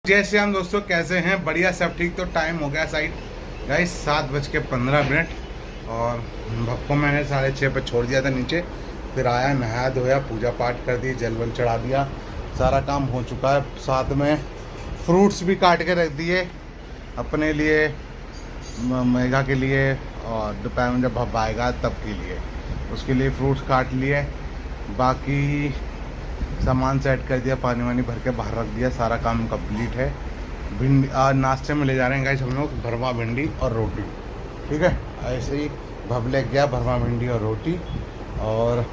जय श्री राम दोस्तों, कैसे हैं? बढ़िया, सब ठीक। तो टाइम हो गया साइड गाइस 7:15 और भक्को मैंने 6:30 पे छोड़ दिया था नीचे। फिर आया, नहाया धोया, पूजा पाठ कर दी, जल वल चढ़ा दिया, सारा काम हो चुका है। साथ में फ्रूट्स भी काट के रख दिए अपने लिए, मेघा के लिए, और दोपहर में जब भब आएगा तब के लिए, उसके लिए फ्रूट्स काट लिए। बाकी सामान सेट कर दिया, पानी वानी भर के बाहर रख दिया, सारा काम कंप्लीट है। भिंडी आज नाश्ते में ले जा रहे हैं गाइस हम लोग, भरवा भिंडी और रोटी। ठीक है, ऐसे ही भब ले गया, भरवा भिंडी और रोटी। और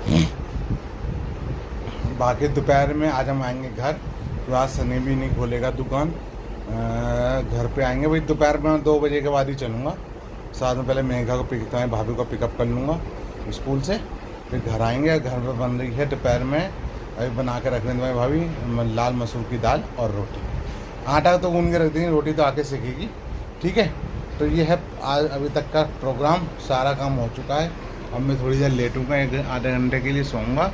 बाकी दोपहर में आज हम आएंगे घर, तो आज सनी भी नहीं खोलेगा दुकान, घर पे आएंगे भाई। दोपहर में 2 बजे के बाद ही चलूँगा। साथ में पहले मेघा को भाभी को पिकअप कर लूँगा स्कूल से, फिर घर आएंगे। घर में बन रही है दोपहर में, अभी बना के रख देंगे भाभी, लाल मसूर की दाल और रोटी। आटा तो गूंद के रख देंगे, रोटी तो आके सीखेगी। ठीक है, तो ये है आज अभी तक का प्रोग्राम। सारा काम हो चुका है। अब मैं थोड़ी देर लेटूँगा, आधे घंटे के लिए सोऊंगा,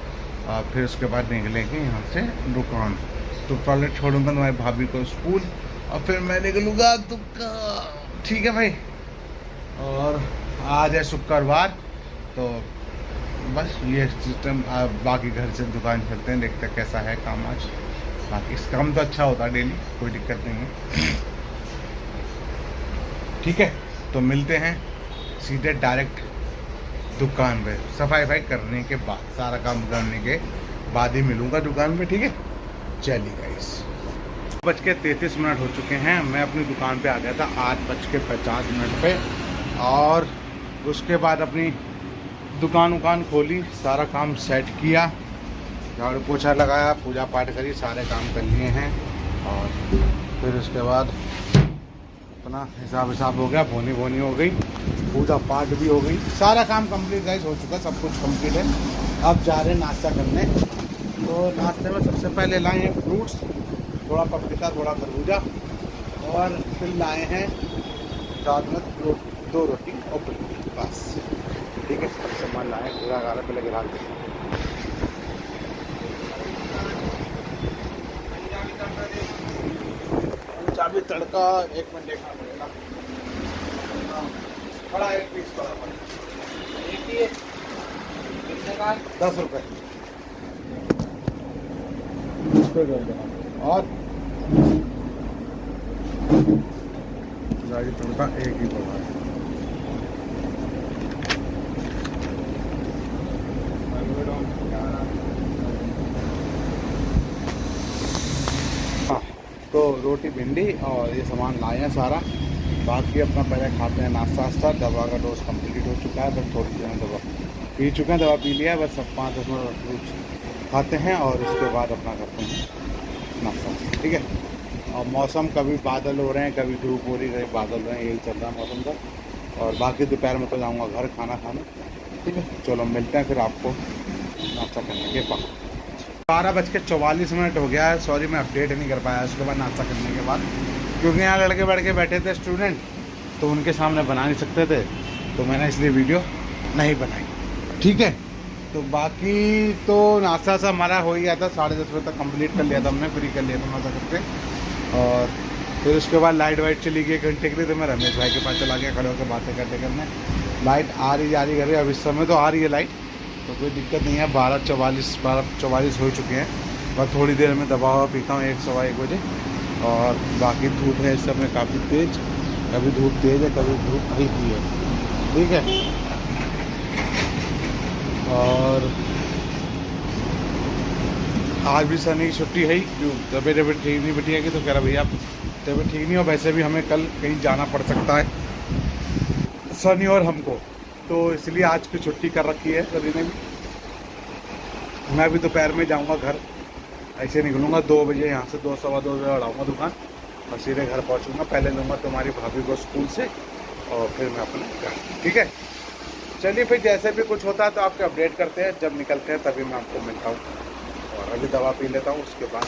और फिर उसके बाद निकलेंगे यहाँ से दुकान। तो टॉयलेट छोड़ूंगा तुम्हारी भाभी को स्कूल, और फिर मैं निकलूँगा दुकान। ठीक है भाई। और आज है शुक्रवार, तो बस ये सिस्टम। बाकी घर से दुकान चलते हैं, देखते हैं कैसा है काम आज। बाकी इस काम तो अच्छा होता है डेली, कोई दिक्कत नहीं है। ठीक है, तो मिलते हैं सीधे डायरेक्ट दुकान पे, सफाई करने के बाद, सारा काम करने के बाद ही मिलूँगा दुकान पे। ठीक है, चलिए गाइस। 8:33 हो चुके हैं। मैं अपनी दुकान पे आ गया था 8:50 पे, और उसके बाद अपनी दुकान खोली, सारा काम सेट किया, झाड़ू पोछा लगाया, पूजा पाठ करी, सारे काम कर लिए हैं। और फिर उसके बाद अपना हिसाब हो गया, बोनी हो गई, पूजा पाठ भी हो गई, सारा काम कंप्लीट गाइस हो चुका, सब कुछ कंप्लीट है। अब जा रहे हैं नाश्ता करने। तो नाश्ते में सबसे पहले लाए हैं फ्रूट्स, थोड़ा पपीता, थोड़ा खरबूजा, और फिर लाए हैं साथ में 2 रोटी और पुरी, बस। ठीक है, सामान लाए, पूरा गारा पे लगे डाल दें। चाबी तड़का 1 मिनट देखना पड़ेगा। बड़ा 1 पीस बड़ा पड़ेगा, 10 रुपये। और चाबी तड़का 1 ही पड़ा है। तो रोटी भिंडी और ये सामान लाए हैं सारा। बाकी अपना पहले खाते हैं नाश्ता। दवा का डोज कंप्लीट हो चुका है, बस थोड़ी देर में दवा पी चुके हैं, दवा पी लिया है, बस सब 5-10 मिनट फ्रूट्स खाते हैं और उसके बाद अपना करते हैं नाश्ता। ठीक है, और मौसम कभी बादल हो रहे हैं, कभी धूप हो रही है, कभी बादल हो रहे हैं, यही चल रहा है मौसम का। और बाकी दोपहर में तो जाऊँगा घर खाना खाने। ठीक है, चलो मिलते हैं फिर आपको नाश्ता करने के बाद। 12:44 हो गया है। सॉरी मैं अपडेट नहीं कर पाया उसके बाद, नाश्ता करने के बाद, क्योंकि यहाँ लड़के बैठ के बैठे थे स्टूडेंट, तो उनके सामने बना नहीं सकते थे, तो मैंने इसलिए वीडियो नहीं बनाई। ठीक है, तो बाकी तो नाश्ता सा हमारा हो ही गया था, 10:30 बजे तक कंप्लीट कर लिया था हमने, फ्री कर लिया था नाश्ता करके। और फिर उसके बाद लाइट वाइट चली गई 1 घंटे के लिए, तो मैं रमेश भाई के पास चला गया, खड़े होकर बातें करने। लाइट आ रही जा रही कर रही है, अब इस समय तो आ रही है लाइट, तो कोई दिक्कत नहीं है। 12:44 हो चुके हैं। बस थोड़ी देर में दवा हुआ पीता हूँ 1-1:15 बजे। और बाकी धूप है इस समय काफ़ी तेज़, कभी धूप तेज़ है, कभी धूप हल्की है। ठीक है, और आज भी सनी की छुट्टी है ही, क्यों तबीयत ठीक नहीं बैठी है, कि तो कह रहा भैया आप तबीयत ठीक नहीं हो। वैसे भी हमें कल कहीं जाना पड़ सकता है, सनी और हमको, तो इसलिए आज की छुट्टी कर रखी है सनी ने भी। मैं भी दोपहर में जाऊंगा घर, ऐसे निकलूंगा 2 बजे यहाँ से, 2-2:15 बजे उड़ाऊँगा दुकान, और सीधे घर पहुँचूँगा। पहले लूँगा तुम्हारी भाभी को स्कूल से, और फिर मैं अपने घर। ठीक है, चलिए फिर जैसे भी कुछ होता है तो आपको अपडेट करते हैं, जब निकलते हैं तभी मैं आपको मिलता हूँ। और अभी दवा पी लेता हूँ, उसके बाद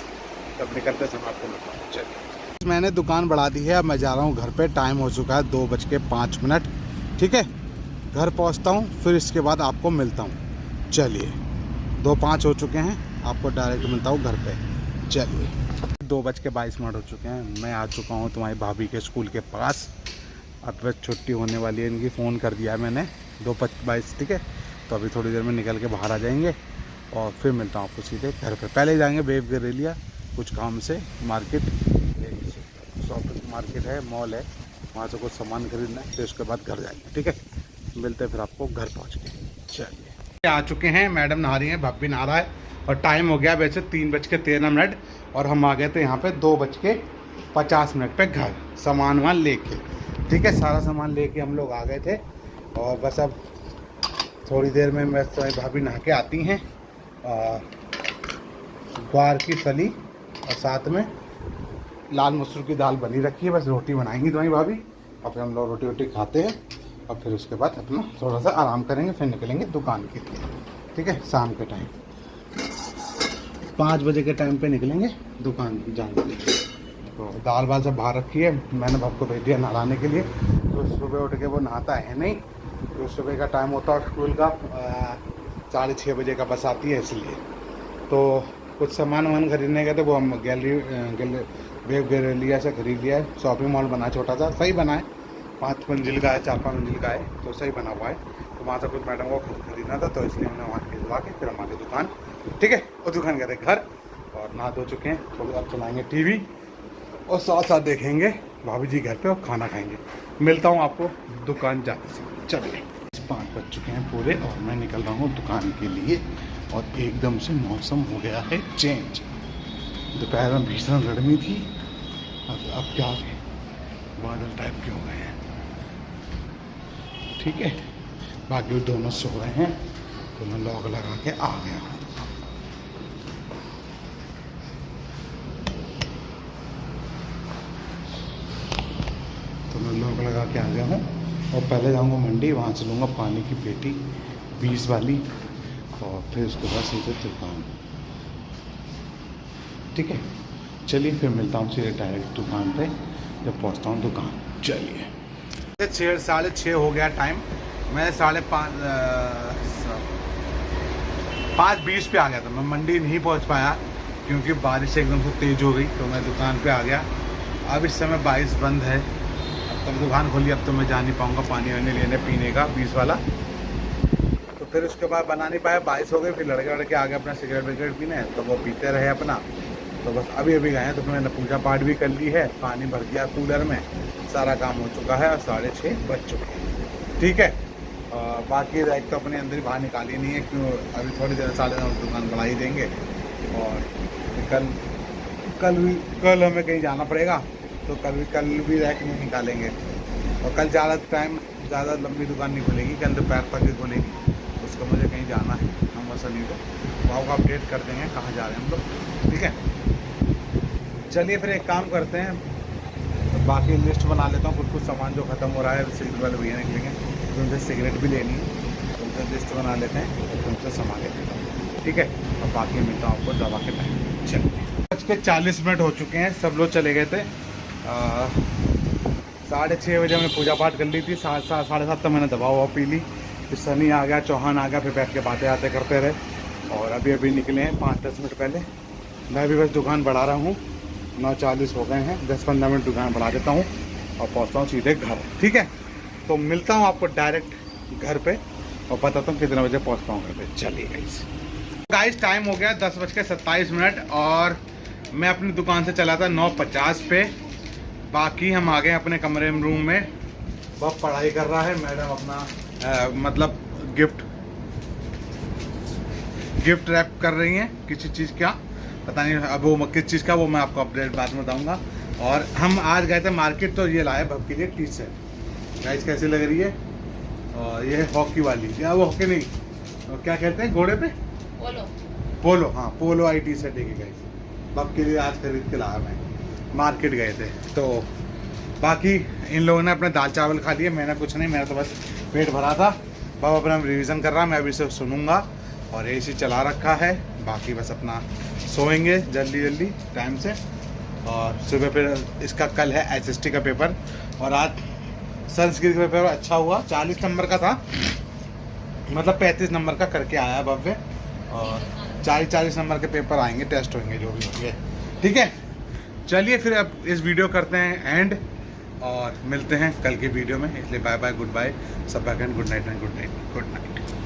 जब निकलते समय आपको मिलता हूँ। चलिए, मैंने दुकान बढ़ा दी है, अब मैं जा रहा हूँ घर पे। टाइम हो चुका है 2:05। ठीक है, घर पहुंचता हूं, फिर इसके बाद आपको मिलता हूं। चलिए, 2:05 हो चुके हैं, आपको डायरेक्ट मिलता हूं घर पे। चलिए। 2:22 हो चुके हैं। मैं आ चुका हूँ तुम्हारी भाभी के स्कूल के पास। अब बस छुट्टी होने वाली है इनकी, फ़ोन कर दिया है मैंने 2:22, ठीक है। तो अभी थोड़ी देर में निकल के बाहर आ जाएंगे और फिर मिलता हूँ आपको सीधे घर पे। पहले जाएंगे वेव गरेलिया कुछ काम से, मार्केट, शॉपिंग मार्केट है, मॉल है, वहाँ से कुछ सामान खरीदना है, फिर उसके बाद घर जाएंगे, ठीक है। मिलते हैं फिर आपको घर पहुँच के। चलिए, आ चुके हैं, मैडम नहा रही हैं, भाभी नहा रहा है और टाइम हो गया वैसे 3:13 और हम आ गए थे यहाँ पे 2:50 पे घर, सामान वामान लेके, ठीक है। सारा सामान लेके हम लोग आ गए थे और बस अब थोड़ी देर में बस भाभी नहा के आती हैं। ग्वार की फली और साथ में लाल मसूर की दाल बनी रखी है, बस रोटी बनाएंगी तुम्हारी भाभी और फिर हम लोग रोटी वोटी खाते हैं और फिर उसके बाद अपना थोड़ा सा आराम करेंगे, फिर निकलेंगे दुकान के लिए, ठीक है। शाम के टाइम 5 बजे के टाइम पे निकलेंगे दुकान जाने के लिए। तो दाल वाल सब बाहर रखी है, मैंने भाभी को भेज दिया नहलाने के लिए। तो सुबह उठ के वो नहाता है नहीं, तो सुबह का टाइम होता है स्कूल का 6:30 बजे का बस आती है, इसलिए। तो कुछ सामान वामान खरीदने गए थे, वो हम वेव गरेलिया से खरीद लिया है। शॉपिंग मॉल बना छोटा सा, सही बना है, 5 मंजिल का है, 4-5 मंजिल का है, तो सही बना हुआ है। तो वहाँ से कुछ मैडम को खरीदना था, तो इसलिए हमने वहाँ खरीदवा के फिर हमारी दुकान, ठीक है। और दुकान गए थे घर और नहा धो चुके हैं। थोड़ी देर चलाएँगे टीवी और साथ साथ देखेंगे भाभी जी घर पे और खाना खाएंगे। मिलता हूँ आपको दुकान जाते से। चलिए, 5 बज चुके हैं पूरे और मैं निकल रहा हूँ दुकान के लिए। और एकदम से मौसम हो गया है चेंज। दोपहर में भीषण गर्मी थी, अब क्या बादल टाइप के हो गए हैं, ठीक है। बाकी दोनों सो रहे हैं, तो मैं लॉक लगा के आ गया हूँ। तो मैं लॉक लगा के आ गया हूँ और पहले जाऊँगा मंडी, वहाँ से लूँगा पानी की पेटी 20 वाली और फिर उसके बाद सीधे दुकान, ठीक है। चलिए, फिर मिलता हूँ सीधे डायरेक्ट दुकान पे जब पहुँचता हूँ दुकान। चलिए, 6:30 हो गया टाइम। मैं 5:20 पे आ गया था। मैं मंडी नहीं पहुँच पाया क्योंकि बारिश एकदम से तेज़ हो गई, तो मैं दुकान पे आ गया। अब इस समय 22 बंद है, अब तक दुकान खोली, अब तो मैं जा नहीं पाऊँगा पानी वानी लेने पीने का 20 वाला। तो फिर उसके बाद बना नहीं पाया, 22 हो गई। फिर लड़के आ गए अपना सिगरेट विगरेट पीने, तो वो पीते रहे अपना। तो बस अभी गए हैं, तो मैंने पूजा पाठ भी कर ली है, पानी भर दिया कूलर में, सारा काम हो चुका है और 6:30 बज चुके हैं, ठीक है। बाकी रैक तो अपने अंदर ही बाहर निकाली नहीं है, क्यों अभी थोड़ी देर 9:30 दुकान बढ़ा ही देंगे। और कल हमें कहीं जाना पड़ेगा, तो कल भी रैक नहीं निकालेंगे। और कल ज़्यादा लंबी दुकान नहीं खुलेगी, कल दोपहर तक ही खुलेगी। उसको मुझे कहीं जाना है, हम असली को भाव का अपडेट कर देंगे कहाँ जा रहे हैं हम लोग, ठीक है। चलिए, फिर एक काम करते हैं, बाकी लिस्ट बना लेता हूँ, कुछ सामान जो ख़त्म हो रहा है। सिगरेट वाले भैया निकलेंगे, तो उनसे सिगरेट भी लेनी है, तो उनसे लिस्ट बना लेते हैं, तो उनसे सामान ले लेता हूँ, ठीक है। और बाकी मिलता हूँ आपको दवा के टाइम। चलिए, 40 हो चुके हैं, सब लोग चले गए थे। 6:30 बजे हमने पूजा पाठ कर ली थी, 7:30 तक मैंने दवा ववा पी ली। फिर सनी आ गया, चौहान आ गया, फिर बैठ के बातें आते करते रहे और अभी निकले हैं 5-10 मिनट पहले। मैं भी बस दुकान बढ़ा रहा हूँ, 9:40 हो गए हैं, 10-15 मिनट दुकान बढ़ा देता हूँ और पहुँचता हूँ सीधे घर, ठीक है। तो मिलता हूँ आपको डायरेक्ट घर पे और बताता हूँ कितने बजे पहुँचता हूँ घर पे। चलिए गाइस, टाइम हो गया 10:27 और मैं अपनी दुकान से चला था 9:50 पे। बाकी हम आ गए अपने कमरे रूम में, वह पढ़ाई कर रहा है, मैडम अपना मतलब गिफ्ट रैप कर रही हैं किसी चीज़ का, पता नहीं अब वो किस चीज़ का, वो मैं आपको अपडेट बाद में बताऊंगा। और हम आज गए थे मार्केट, तो ये लाए भव के लिए टी शर्ट। गाइस कैसी लग रही है? और ये है हॉकी वाली, या वो हॉकी नहीं, और क्या कहते हैं घोड़े पे, पोलो, हाँ पोलो आई टी शर्ट है गाइस, भव के लिए आज खरीद के लाया। मैं मार्केट गए थे, तो बाकी इन लोगों ने अपने दाल चावल खा लिए, मैंने कुछ नहीं, मेरा तो बस पेट भरा था। बाबा अपना रिवीजन कर रहा, मैं अभी से सुनूंगा और एसी चला रखा है। बाकी बस अपना सोएंगे जल्दी टाइम से, और सुबह फिर इसका कल है SST का पेपर, और आज संस्कृत का पेपर अच्छा हुआ, 40 नंबर का था, मतलब 35 नंबर का करके आया भव्य, और 40 नंबर के पेपर आएंगे, टेस्ट होंगे जो भी होंगे, ठीक है। चलिए फिर अब इस वीडियो करते हैं एंड और मिलते हैं कल की वीडियो में, इसलिए बाय बाय, गुड बाय, सब back and good night and good night, good night.